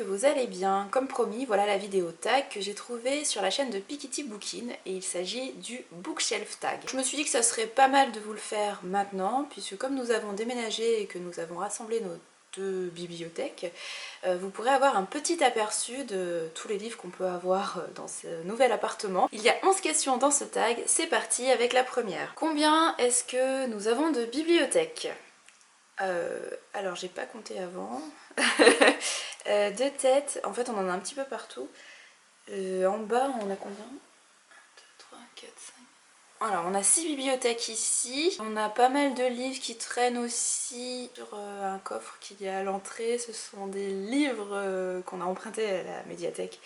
que vous allez bien. Comme promis, voilà la vidéo tag que j'ai trouvée sur la chaîne de Piketty Bookin et il s'agit du bookshelf tag. Je me suis dit que ça serait pas mal de vous le faire maintenant puisque comme nous avons déménagé et que nous avons rassemblé nos deux bibliothèques, vous pourrez avoir un petit aperçu de tous les livres qu'on peut avoir dans ce nouvel appartement. Il y a 11 questions dans ce tag, c'est parti avec la première. Combien est-ce que nous avons de bibliothèques? Alors j'ai pas compté avant. De tête, en fait on en a un petit peu partout. En bas on a combien? 1, 2, 3, 4, 5. Alors on a 6 bibliothèques ici. On a pas mal de livres qui traînent aussi sur un coffre qu'il y a à l'entrée. Ce sont des livres qu'on a empruntés à la médiathèque.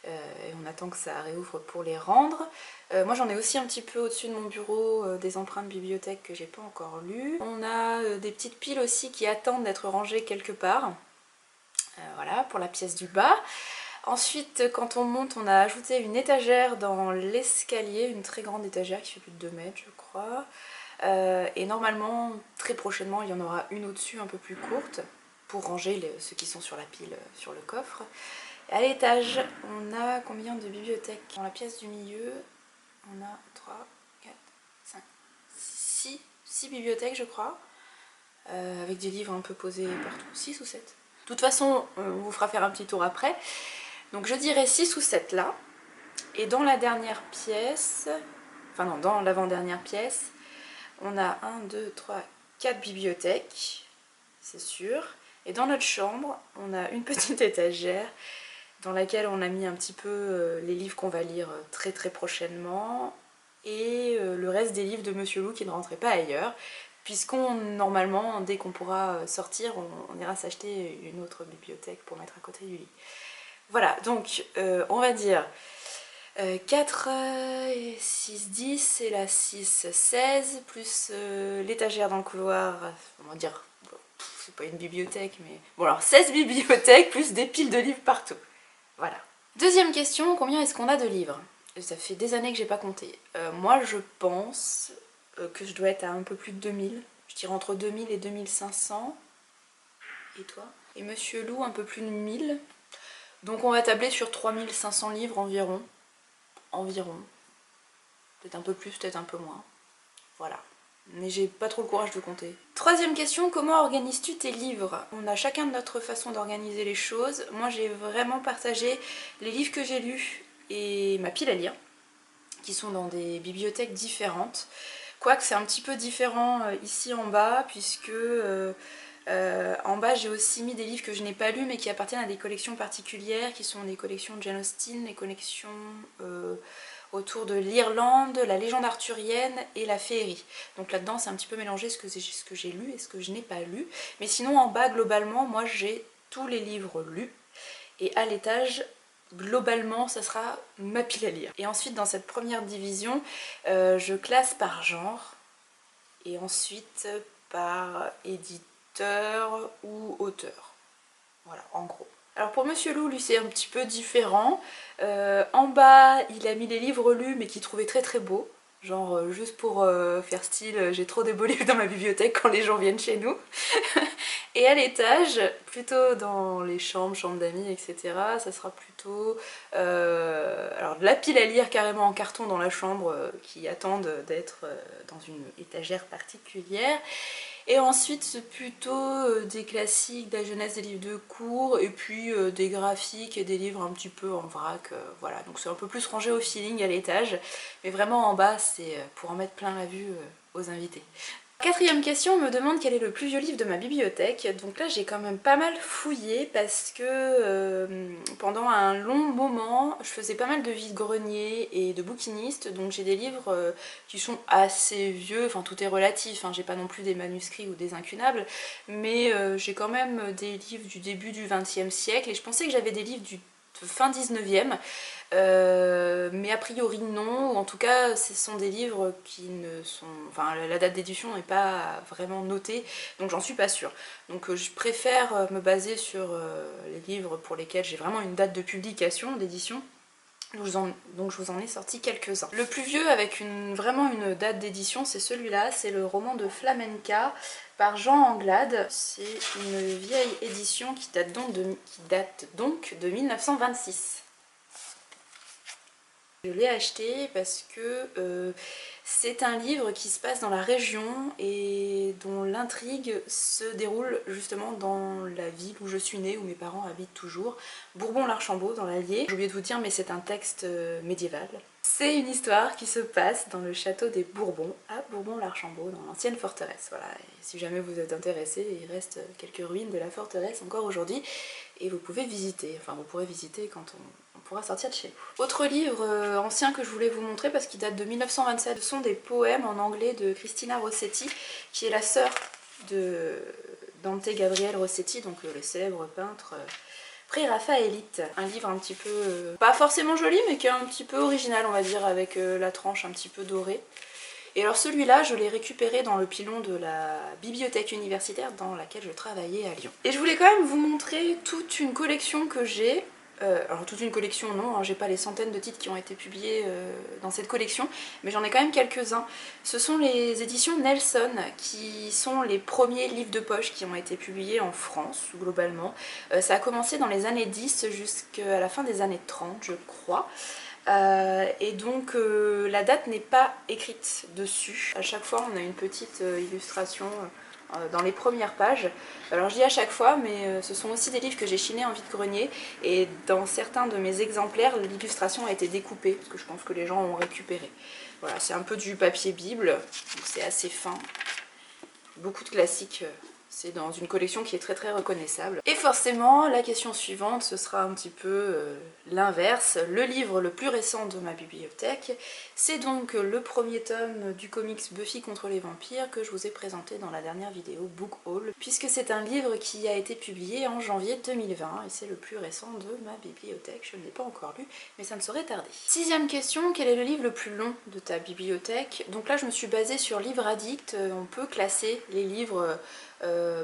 Et on attend que ça réouvre pour les rendre. Moi j'en ai aussi un petit peu au-dessus de mon bureau des empreintes bibliothèques que j'ai pas encore lues. On a des petites piles aussi qui attendent d'être rangées quelque part. Voilà pour la pièce du bas. Ensuite quand on monte on a ajouté une étagère dans l'escalier, une très grande étagère qui fait plus de 2 mètres je crois. Et normalement très prochainement il y en aura une au-dessus un peu plus courte pour ranger ceux qui sont sur la pile sur le coffre. À l'étage, on a combien de bibliothèques? Dans la pièce du milieu, on a 3, 4, 5, 6 bibliothèques je crois, avec des livres un peu posés partout, 6 ou 7. De toute façon, on vous fera faire un petit tour après. Donc je dirais 6 ou 7 là. Et dans la dernière pièce, enfin non, dans l'avant-dernière pièce, on a 1, 2, 3, 4 bibliothèques, c'est sûr. Et dans notre chambre, on a une petite étagère dans laquelle on a mis un petit peu les livres qu'on va lire très prochainement et le reste des livres de Monsieur Loup qui ne rentraient pas ailleurs puisqu'on normalement dès qu'on pourra sortir on ira s'acheter une autre bibliothèque pour mettre à côté du lit. Voilà donc on va dire 4, 6, 10 et la 6, 16 plus l'étagère dans le couloir, on va dire c'est pas une bibliothèque mais bon alors 16 bibliothèques plus des piles de livres partout. Voilà. Deuxième question, combien est-ce qu'on a de livres? Ça fait des années que j'ai pas compté. Moi je pense que je dois être à un peu plus de 2000. Je dirais entre 2000 et 2500. Et toi? Et Monsieur Loup un peu plus de 1000. Donc on va tabler sur 3500 livres environ. Environ. Peut-être un peu plus, peut-être un peu moins. Voilà. Mais j'ai pas trop le courage de compter. Troisième question, comment organises-tu tes livres? On a chacun de notre façon d'organiser les choses. Moi j'ai vraiment partagé les livres que j'ai lus et ma pile à lire, qui sont dans des bibliothèques différentes. Quoique c'est un petit peu différent ici en bas, puisque en bas j'ai aussi mis des livres que je n'ai pas lus mais qui appartiennent à des collections particulières, qui sont des collections de Jane Austen, des collections autour de l'Irlande, la légende arthurienne et la féerie. Donc là-dedans c'est un petit peu mélangé ce que j'ai lu et ce que je n'ai pas lu. Mais sinon en bas globalement moi j'ai tous les livres lus et à l'étage globalement ça sera ma pile à lire. Et ensuite dans cette première division je classe par genre et ensuite par éditeur ou auteur. Voilà en gros. Alors pour Monsieur Loup, lui c'est un petit peu différent. En bas, il a mis les livres lus mais qu'il trouvait très beaux. Genre juste pour faire style, j'ai trop de beaux livres dans ma bibliothèque quand les gens viennent chez nous. Et à l'étage, plutôt dans les chambres d'amis, etc. Ça sera plutôt alors de la pile à lire carrément en carton dans la chambre qui attendent d'être dans une étagère particulière. Et ensuite c'est plutôt des classiques, de la jeunesse, des livres de cours, et puis des graphiques et des livres un petit peu en vrac, voilà. Donc c'est un peu plus rangé au feeling à l'étage, mais vraiment en bas c'est pour en mettre plein la vue aux invités. Quatrième question, on me demande quel est le plus vieux livre de ma bibliothèque. Donc là j'ai quand même pas mal fouillé parce que pendant un long moment je faisais pas mal de vide-grenier et de bouquiniste, donc j'ai des livres qui sont assez vieux, enfin tout est relatif, hein. J'ai pas non plus des manuscrits ou des incunables, mais j'ai quand même des livres du début du XXe siècle et je pensais que j'avais des livres du fin 19e, mais a priori non, ou en tout cas ce sont des livres qui ne sont... Enfin la date d'édition n'est pas vraiment notée, donc j'en suis pas sûre. Donc je préfère me baser sur les livres pour lesquels j'ai vraiment une date de publication, d'édition, Donc je vous en ai sorti quelques-uns. Le plus vieux avec vraiment une date d'édition, c'est celui-là, c'est le roman de Flamenca par Jean Anglade. C'est une vieille édition qui date donc de 1926. Je l'ai acheté parce que c'est un livre qui se passe dans la région et dont l'intrigue se déroule justement dans la ville où je suis née, où mes parents habitent toujours, Bourbon-l'Archambault dans l'Allier. J'ai oublié de vous dire, mais c'est un texte médiéval. C'est une histoire qui se passe dans le château des Bourbons, à Bourbon-l'Archambault, dans l'ancienne forteresse. Voilà. Et si jamais vous êtes intéressé, il reste quelques ruines de la forteresse encore aujourd'hui et vous pouvez visiter, enfin vous pourrez visiter quand on pourra sortir de chez vous. Autre livre ancien que je voulais vous montrer parce qu'il date de 1927, ce sont des poèmes en anglais de Cristina Rossetti, qui est la sœur de Dante Gabriel Rossetti, donc le célèbre peintre pré-raphaélite. Un livre un petit peu, pas forcément joli, mais qui est un petit peu original, on va dire, avec la tranche un petit peu dorée. Et alors celui-là, je l'ai récupéré dans le pilon de la bibliothèque universitaire dans laquelle je travaillais à Lyon. Et je voulais quand même vous montrer toute une collection que j'ai. Alors toute une collection non, hein, j'ai pas les centaines de titres qui ont été publiés dans cette collection, mais j'en ai quand même quelques-uns. Ce sont les éditions Nelson, qui sont les premiers livres de poche qui ont été publiés en France, globalement. Ça a commencé dans les années 10 jusqu'à la fin des années 30, je crois. Et donc la date n'est pas écrite dessus. À chaque fois on a une petite illustration dans les premières pages. Alors je dis à chaque fois, mais ce sont aussi des livres que j'ai chinés en vide-grenier, et dans certains de mes exemplaires l'illustration a été découpée parce que je pense que les gens ont récupéré. Voilà, c'est un peu du papier bible, donc c'est assez fin. Beaucoup de classiques. C'est dans une collection qui est très très reconnaissable. Et forcément, la question suivante, ce sera un petit peu l'inverse. Le livre le plus récent de ma bibliothèque, c'est donc le premier tome du comics Buffy contre les vampires que je vous ai présenté dans la dernière vidéo Book Haul, puisque c'est un livre qui a été publié en janvier 2020 et c'est le plus récent de ma bibliothèque. Je ne l'ai pas encore lu, mais ça ne saurait tarder. Sixième question, quel est le livre le plus long de ta bibliothèque? Donc là, je me suis basée sur Livre Addict. On peut classer les livres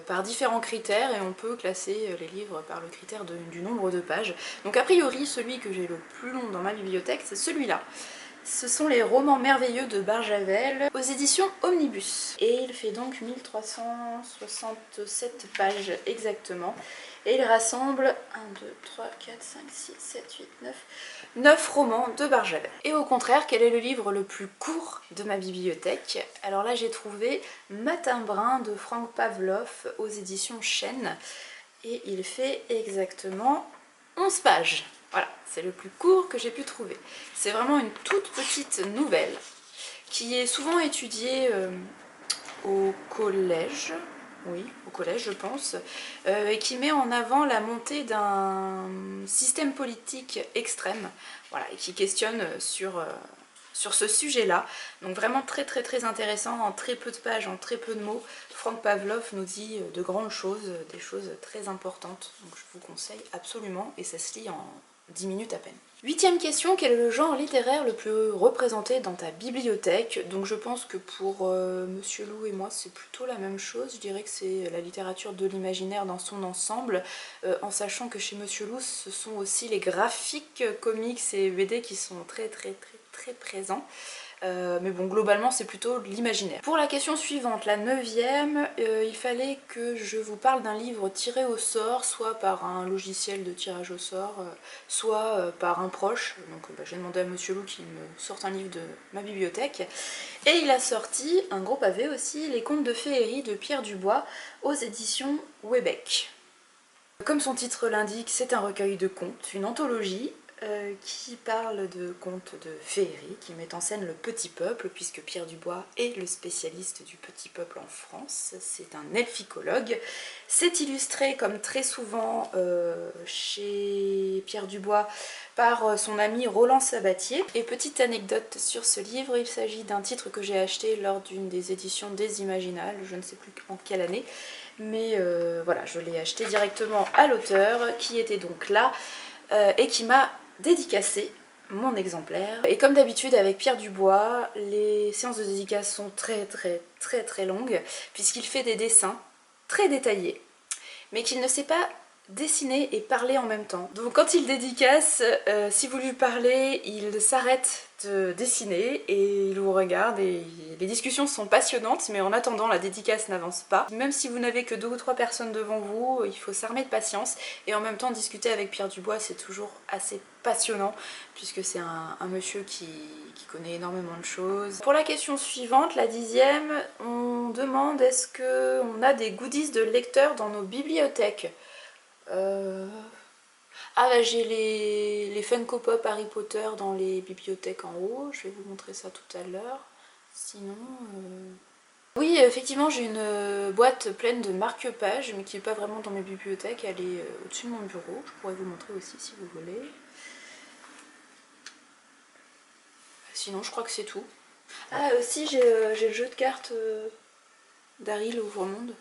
par différents critères et on peut classer les livres par le critère du nombre de pages. Donc a priori celui que j'ai le plus long dans ma bibliothèque c'est celui-là. Ce sont les romans merveilleux de Barjavel aux éditions Omnibus. Et il fait donc 1367 pages exactement. Et il rassemble 1, 2, 3, 4, 5, 6, 7, 8, 9 romans de Barjavel. Et au contraire, quel est le livre le plus court de ma bibliothèque? Alors là j'ai trouvé Matin brun de Frank Pavlov aux éditions Chênes. Et il fait exactement 11 pages. Voilà, c'est le plus court que j'ai pu trouver. C'est vraiment une toute petite nouvelle qui est souvent étudiée au collège, oui, au collège je pense, et qui met en avant la montée d'un système politique extrême, voilà, et qui questionne sur ce sujet-là. Donc vraiment très très très intéressant, en très peu de pages, en très peu de mots. Frank Pavlov nous dit de grandes choses, des choses très importantes, donc je vous conseille absolument, et ça se lit en 10 minutes à peine. Huitième question, quel est le genre littéraire le plus représenté dans ta bibliothèque? Donc je pense que pour Monsieur Loup et moi c'est plutôt la même chose, je dirais que c'est la littérature de l'imaginaire dans son ensemble, en sachant que chez Monsieur Loup ce sont aussi les graphiques, comics et BD qui sont très présents. Mais bon, globalement c'est plutôt l'imaginaire. Pour la question suivante, la 9e, il fallait que je vous parle d'un livre tiré au sort, soit par un logiciel de tirage au sort, soit par un proche. Donc j'ai demandé à Monsieur Loup qu'il me sorte un livre de ma bibliothèque. Et il a sorti un gros pavé aussi, Les Contes de Féerie de Pierre Dubois aux éditions Webec. Comme son titre l'indique, c'est un recueil de contes, une anthologie, qui parle de contes de féerie, qui met en scène le petit peuple, puisque Pierre Dubois est le spécialiste du petit peuple en France, c'est un elficologue. C'est illustré, comme très souvent chez Pierre Dubois, par son ami Roland Sabatier. Et petite anecdote sur ce livre, il s'agit d'un titre que j'ai acheté lors d'une des éditions des Imaginales, je ne sais plus en quelle année, mais voilà, je l'ai acheté directement à l'auteur, qui était donc là, et qui m'a dédicacé mon exemplaire. Et comme d'habitude avec Pierre Dubois, les séances de dédicace sont très longues, puisqu'il fait des dessins très détaillés, mais qu'il ne sait pas dessiner et parler en même temps. Donc quand il dédicace, si vous lui parlez, il s'arrête de dessiner et il vous regarde et les discussions sont passionnantes, mais en attendant la dédicace n'avance pas. Même si vous n'avez que 2 ou 3 personnes devant vous, il faut s'armer de patience et en même temps discuter avec Pierre Dubois c'est toujours assez passionnant puisque c'est un monsieur qui connaît énormément de choses. Pour la question suivante, la 10e, on demande est-ce qu'on a des goodies de lecteurs dans nos bibliothèques. Ah bah j'ai les Funko Pop Harry Potter dans les bibliothèques en haut, je vais vous montrer ça tout à l'heure. Sinon... Oui, effectivement j'ai une boîte pleine de marque-pages, mais qui n'est pas vraiment dans mes bibliothèques, elle est au-dessus de mon bureau, je pourrais vous montrer aussi si vous voulez. Sinon je crois que c'est tout. Ah aussi j'ai le jeu de cartes d'Harry l'Ouvre-Monde.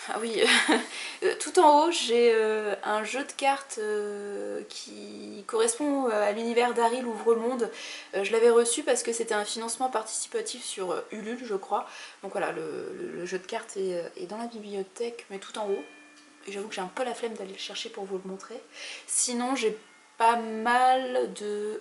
Ah oui, tout en haut j'ai un jeu de cartes qui correspond à l'univers d'Harry l'Ouvre-Monde. Je l'avais reçu parce que c'était un financement participatif sur Ulule je crois. Donc voilà, le jeu de cartes est dans la bibliothèque mais tout en haut. Et j'avoue que j'ai un peu la flemme d'aller le chercher pour vous le montrer. Sinon j'ai pas mal de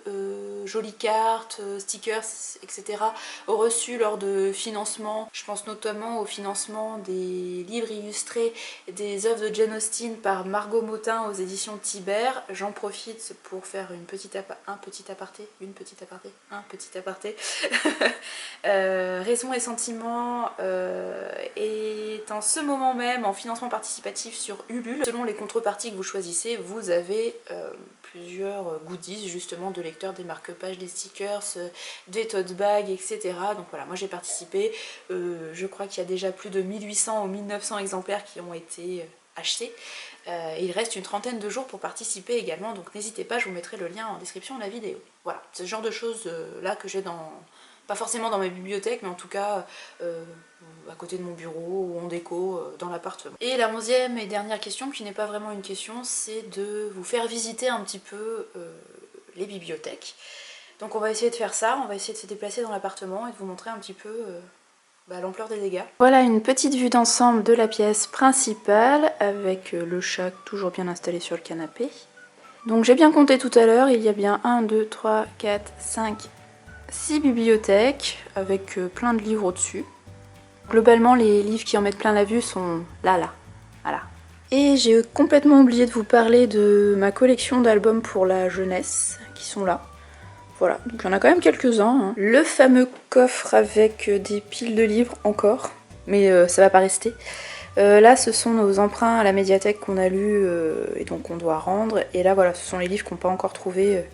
jolies cartes, stickers, etc. reçus lors de financement. Je pense notamment au financement des livres illustrés des œuvres de Jane Austen par Margot Motin aux éditions Thibert. J'en profite pour faire un petit aparté. Raison et Sentiment est en ce moment même en financement participatif sur Ulule. Selon les contreparties que vous choisissez, vous avez plusieurs goodies justement de lecteurs, des marque-pages, des stickers, des tote bags, etc. Donc voilà, moi j'ai participé, je crois qu'il y a déjà plus de 1800 ou 1900 exemplaires qui ont été achetés. Il reste une trentaine de jours pour participer également, donc n'hésitez pas, je vous mettrai le lien en description de la vidéo. Voilà, c'est ce genre de choses là que j'ai dans... pas forcément dans ma bibliothèque, mais en tout cas à côté de mon bureau ou en déco dans l'appartement. Et la 11e et dernière question, qui n'est pas vraiment une question, c'est de vous faire visiter un petit peu les bibliothèques. Donc on va essayer de faire ça, on va essayer de se déplacer dans l'appartement et de vous montrer un petit peu l'ampleur des dégâts. Voilà une petite vue d'ensemble de la pièce principale avec le chat toujours bien installé sur le canapé. Donc j'ai bien compté tout à l'heure, il y a bien 1, 2, 3, 4, 5, 6 bibliothèques avec plein de livres au-dessus. Globalement les livres qui en mettent plein la vue sont là, voilà. Et j'ai complètement oublié de vous parler de ma collection d'albums pour la jeunesse qui sont là. Voilà, donc il y en a quand même quelques-uns. Le fameux coffre avec des piles de livres encore, mais ça va pas rester. Là ce sont nos emprunts à la médiathèque qu'on a lus et donc on doit rendre. Et là voilà, ce sont les livres qui n'ont pas encore trouvé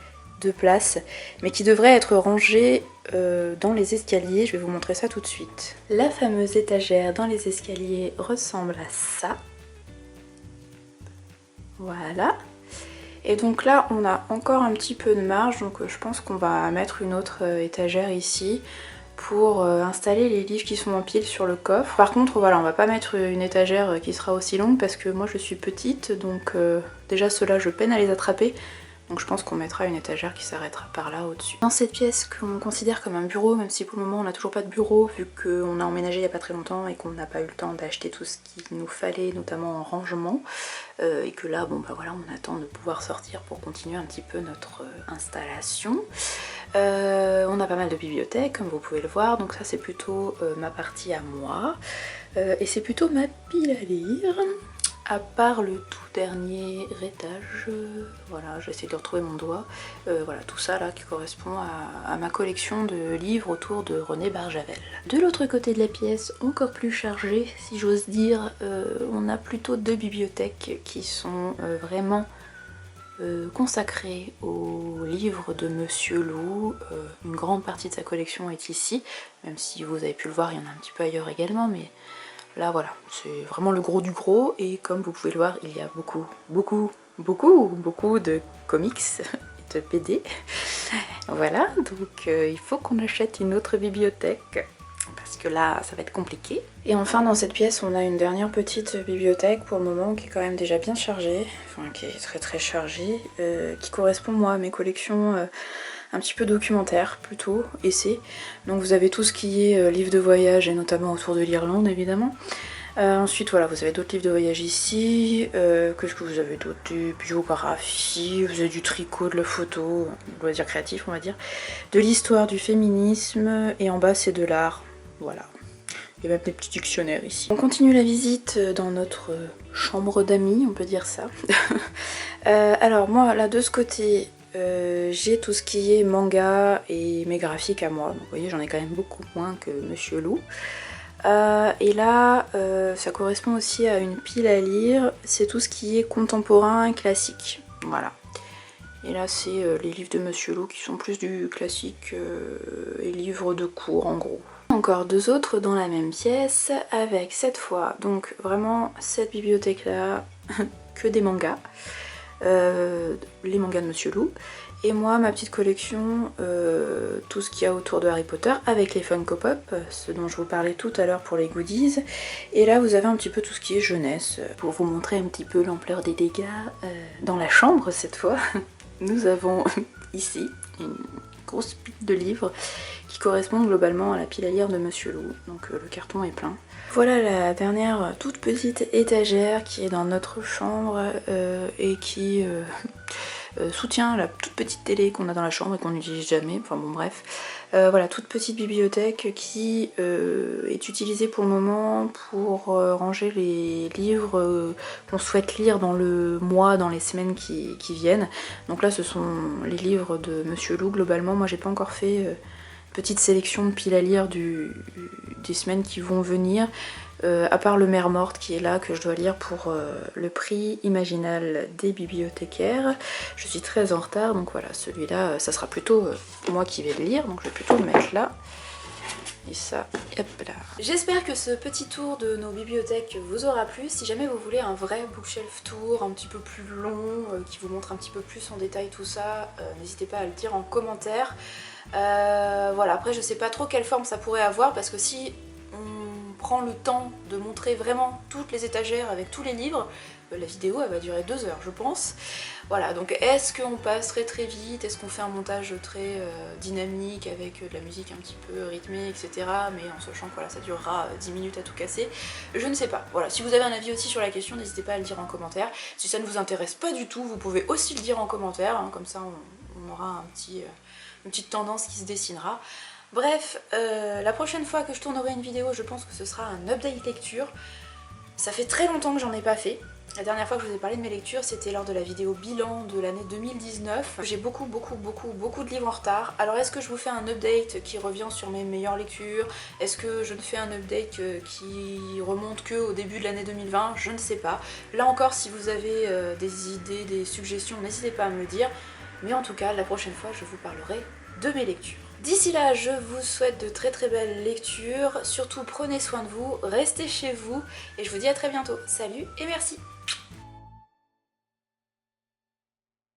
de place, mais qui devraient être rangés dans les escaliers. Je vais vous montrer ça tout de suite. La fameuse étagère dans les escaliers ressemble à ça. Voilà. Et donc là on a encore un petit peu de marge, donc je pense qu'on va mettre une autre étagère ici pour installer les livres qui sont en pile sur le coffre. Par contre voilà, on va pas mettre une étagère qui sera aussi longue parce que moi je suis petite, donc déjà ceux-là je peine à les attraper. Donc je pense qu'on mettra une étagère qui s'arrêtera par là au-dessus. Dans cette pièce qu'on considère comme un bureau, même si pour le moment on n'a toujours pas de bureau vu qu'on a emménagé il n'y a pas très longtemps et qu'on n'a pas eu le temps d'acheter tout ce qu'il nous fallait, notamment en rangement, et que là bon bah voilà, on attend de pouvoir sortir pour continuer un petit peu notre installation. On a pas mal de bibliothèques comme vous pouvez le voir, donc ça c'est plutôt ma partie à moi, et c'est plutôt ma pile à lire. À part le tout dernier étage, voilà, j'essaie de retrouver mon doigt, voilà, tout ça là qui correspond à ma collection de livres autour de René Barjavel. De l'autre côté de la pièce, encore plus chargée, si j'ose dire, on a plutôt 2 bibliothèques qui sont vraiment consacrées aux livres de Monsieur Loup. Une grande partie de sa collection est ici, même si vous avez pu le voir, il y en a un petit peu ailleurs également, mais là voilà, c'est vraiment le gros du gros et comme vous pouvez le voir, il y a beaucoup de comics et de BD. Voilà, donc il faut qu'on achète une autre bibliothèque parce que là ça va être compliqué. Et enfin dans cette pièce on a une dernière petite bibliothèque pour le moment qui est quand même déjà bien chargée, enfin qui est très chargée, qui correspond moi à mes collections un petit peu documentaire plutôt, essai. Donc vous avez tout ce qui est livre de voyage et notamment autour de l'Irlande évidemment. Ensuite voilà, vous avez d'autres livres de voyage ici. Qu'est-ce que vous avez d'autre? Des biographies, vous avez du tricot, de la photo, loisirs créatifs on va dire, de l'histoire, du féminisme, et en bas c'est de l'art, voilà. Il y a même des petits dictionnaires ici. On continue la visite dans notre chambre d'amis, on peut dire ça. Alors moi là de ce côté, j'ai tout ce qui est manga et mes graphiques à moi. Donc, vous voyez, j'en ai quand même beaucoup moins que Monsieur Loup. Et là, ça correspond aussi à une pile à lire. C'est tout ce qui est contemporain et classique. Voilà. Et là, c'est les livres de Monsieur Loup qui sont plus du classique et livres de cours en gros. Encore deux autres dans la même pièce avec cette fois, donc vraiment cette bibliothèque là, que des mangas. Les mangas de Monsieur Loup. Et moi, ma petite collection, tout ce qu'il y a autour de Harry Potter avec les Funko Pop, ce dont je vous parlais tout à l'heure pour les goodies. Et là, vous avez un petit peu tout ce qui est jeunesse, pour vous montrer un petit peu l'ampleur des dégâts dans la chambre cette fois. Nous avons ici une grosse pile de livres qui correspondent globalement à la pile à lire de Monsieur Loup, donc le carton est plein. Voilà la dernière toute petite étagère qui est dans notre chambre et qui soutient la toute petite télé qu'on a dans la chambre et qu'on n'utilise jamais, enfin bon bref. Voilà, toute petite bibliothèque qui est utilisée pour le moment pour ranger les livres qu'on souhaite lire dans le mois, dans les semaines qui viennent. Donc là ce sont les livres de Monsieur Loup globalement. Moi j'ai pas encore fait petite sélection de piles à lire des semaines qui vont venir. À part le Mère Morte qui est là, que je dois lire pour le prix imaginal des bibliothécaires. Je suis très en retard, donc voilà, celui-là, ça sera plutôt moi qui vais le lire, donc je vais plutôt le mettre là. Et ça, hop là. J'espère que ce petit tour de nos bibliothèques vous aura plu. Si jamais vous voulez un vrai bookshelf tour, un petit peu plus long, qui vous montre un petit peu plus en détail tout ça, n'hésitez pas à le dire en commentaire. Voilà, après je sais pas trop quelle forme ça pourrait avoir, parce que si prend le temps de montrer vraiment toutes les étagères avec tous les livres, la vidéo elle va durer 2 heures je pense. Voilà, donc est-ce qu'on passerait très vite, est-ce qu'on fait un montage très dynamique avec de la musique un petit peu rythmée etc, mais en sachant que voilà, ça durera 10 minutes à tout casser, je ne sais pas. Voilà, si vous avez un avis aussi sur la question, n'hésitez pas à le dire en commentaire. Si ça ne vous intéresse pas du tout, vous pouvez aussi le dire en commentaire, hein, comme ça on aura une petite tendance qui se dessinera. Bref, la prochaine fois que je tournerai une vidéo, je pense que ce sera un update lecture. Ça fait très longtemps que j'en ai pas fait. La dernière fois que je vous ai parlé de mes lectures, c'était lors de la vidéo bilan de l'année 2019. J'ai beaucoup de livres en retard. Alors est-ce que je vous fais un update qui revient sur mes meilleures lectures? Est-ce que je ne fais un update qui remonte que au début de l'année 2020? Je ne sais pas. Là encore, si vous avez des idées, des suggestions, n'hésitez pas à me le dire. Mais en tout cas, la prochaine fois, je vous parlerai de mes lectures. D'ici là, je vous souhaite de très belles lectures. Surtout, prenez soin de vous, restez chez vous et je vous dis à très bientôt. Salut et merci!